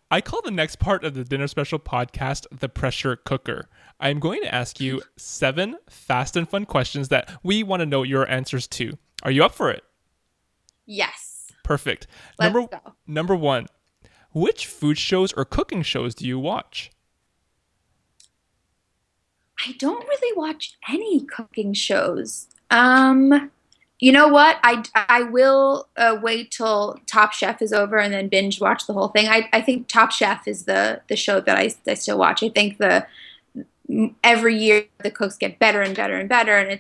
I call the next part of the Dinner Special podcast the pressure cooker. I'm going to ask you 7 fast and fun questions that we want to know your answers to. Are you up for it? Yes. Perfect. Let's Number go. number 1. Which food shows or cooking shows do you watch? I don't really watch any cooking shows. You know what? I will wait till Top Chef is over and then binge watch the whole thing. I think Top Chef is the show that I still watch. I think the every year the cooks get better and better and better, and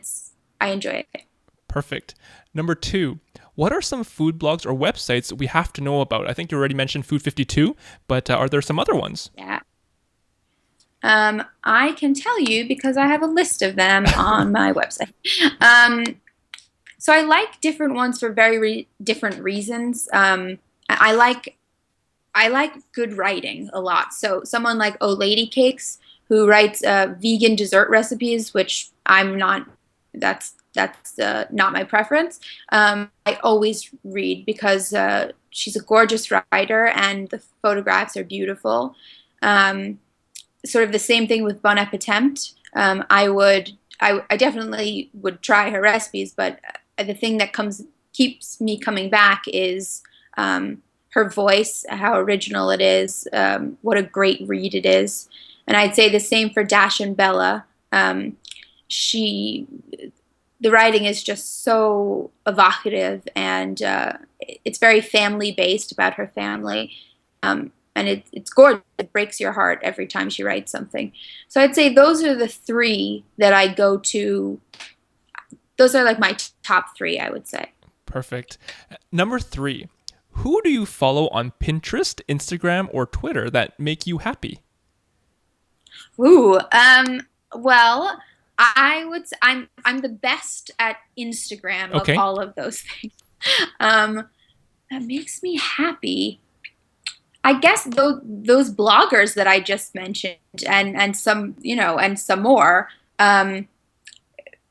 I enjoy it. Perfect. Number 2. What are some food blogs or websites we have to know about? I think you already mentioned Food 52, but are there some other ones? Yeah. I can tell you because I have a list of them on my website. Um, so I like different ones for different reasons. I like good writing a lot. So someone like Oh Lady Cakes who writes vegan dessert recipes, which I'm not. That's not my preference. I always read because she's a gorgeous writer and the photographs are beautiful. Um, Sort of the same thing with Bon Appetit. I definitely would try her recipes, but the thing that comes keeps me coming back is her voice, how original it is, what a great read it is. And I'd say the same for Dash and Bella. She, the writing is just so evocative, and it's very family based about her family. And it's gorgeous. It breaks your heart every time she writes something. So I'd say those are the three that I go to. Those are like my top three, I would say. Perfect. Number 3. Who do you follow on Pinterest, Instagram, or Twitter that make you happy? Ooh, well, I'm the best at Instagram of Okay. all of those things. Um, that makes me happy. I guess those bloggers that I just mentioned, and some and some more. Um,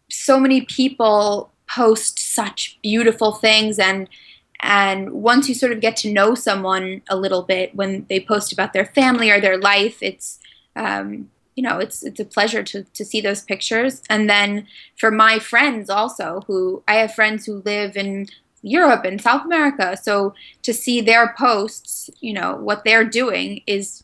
so many people post such beautiful things, and once you sort of get to know someone a little bit when they post about their family or their life, it's a pleasure to see those pictures. And then for my friends also, who I have friends who live in Europe and South America, so to see their posts, what they're doing is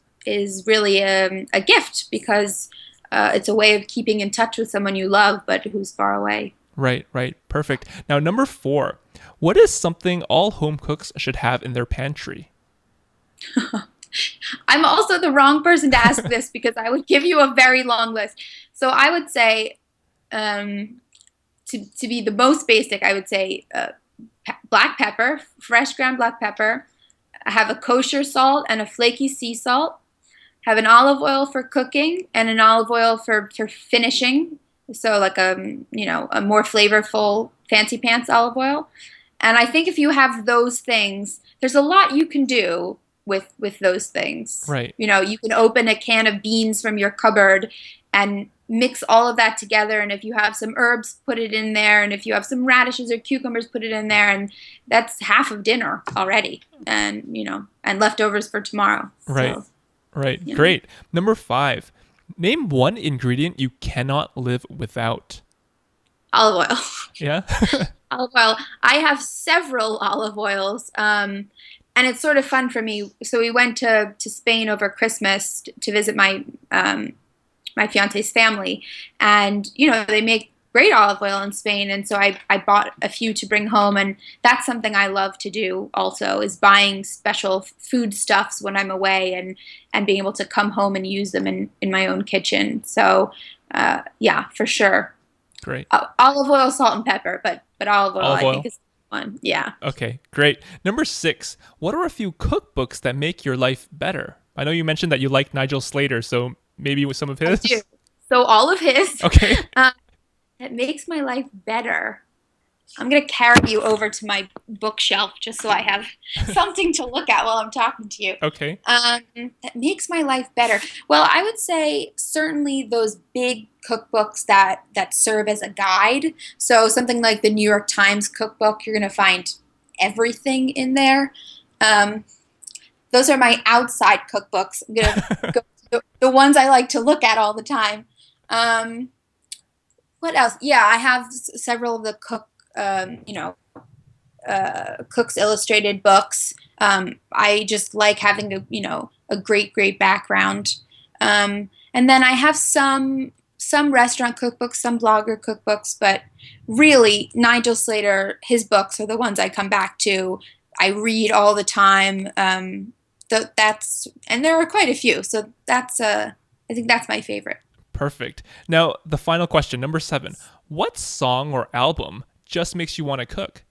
really a gift because it's a way of keeping in touch with someone you love but who's far away. Right, right. Perfect. Now, number 4. What is something all home cooks should have in their pantry? I'm also the wrong person to ask this because I would give you a very long list. So I would say, um, to be the most basic, I would say black pepper, fresh ground black pepper. I have a kosher salt and a flaky sea salt. Have an olive oil for cooking and an olive oil for finishing. So like a more flavorful fancy pants olive oil. And I think if you have those things, there's a lot you can do with those things. Right, You can open a can of beans from your cupboard and mix all of that together. And if you have some herbs, put it in there. And if you have some radishes or cucumbers, put it in there. And that's half of dinner already. And leftovers for tomorrow. right, So, right. you know, Great. Number 5. Name one ingredient you cannot live without. olive oil. Yeah? Olive oil. I have several olive oils. And it's sort of fun for me. So we went to Spain over Christmas to visit my fiance's family, and they make great olive oil in Spain. And so I bought a few to bring home, and that's something I love to do. Also, is buying special food stuffs when I'm away, and being able to come home and use them in my own kitchen. So yeah, for sure. Great. Olive oil, salt, and pepper, but olive oil Olive I think oil. is one. Yeah. Okay, great. Number 6. What are a few cookbooks that make your life better? I know you mentioned that you like Nigel Slater, so maybe with some of I do. his? So all of his. Okay. Um, that makes my life better. I'm gonna carry you over to my bookshelf just so I have something to look at while I'm talking to you. Okay. That makes my life better. Well, I would say certainly those big cookbooks that serve as a guide. So something like the New York Times cookbook, you're gonna find everything in there. Um, those are my outside cookbooks. I'm gonna go to the ones I like to look at all the time. Um, what else? Yeah, I have several of the Cook's Illustrated books. I just like having a great background. And then I have some restaurant cookbooks, some blogger cookbooks, but really Nigel Slater, his books are the ones I come back to. I read all the time. That's and there are quite a few, so that's I think that's my favorite. Perfect. Now, the final question, number 7. What song or album just makes you want to cook?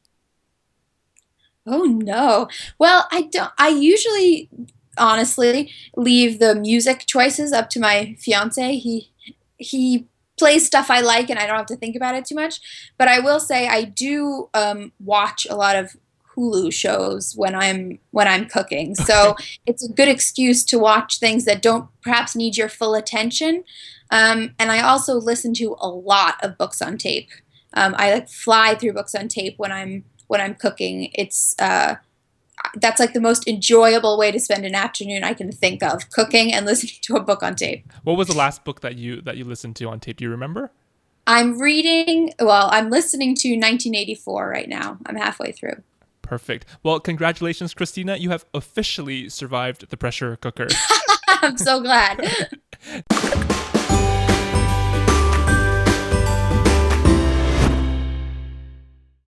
Oh no. Well, I don't. I usually, honestly, leave the music choices up to my fiance. He plays stuff I like, and I don't have to think about it too much. But I will say I do watch a lot of Hulu shows when I'm cooking. So Okay. it's a good excuse to watch things that don't perhaps need your full attention. And I also listen to a lot of books on tape. I like fly through books on tape when I'm cooking. It's that's like the most enjoyable way to spend an afternoon I can think of, cooking and listening to a book on tape. What was the last book that you listened to on tape? Do you remember? I'm listening to 1984 right now. I'm halfway through. Perfect. Well, congratulations, Christina. You have officially survived the pressure cooker. I'm so glad.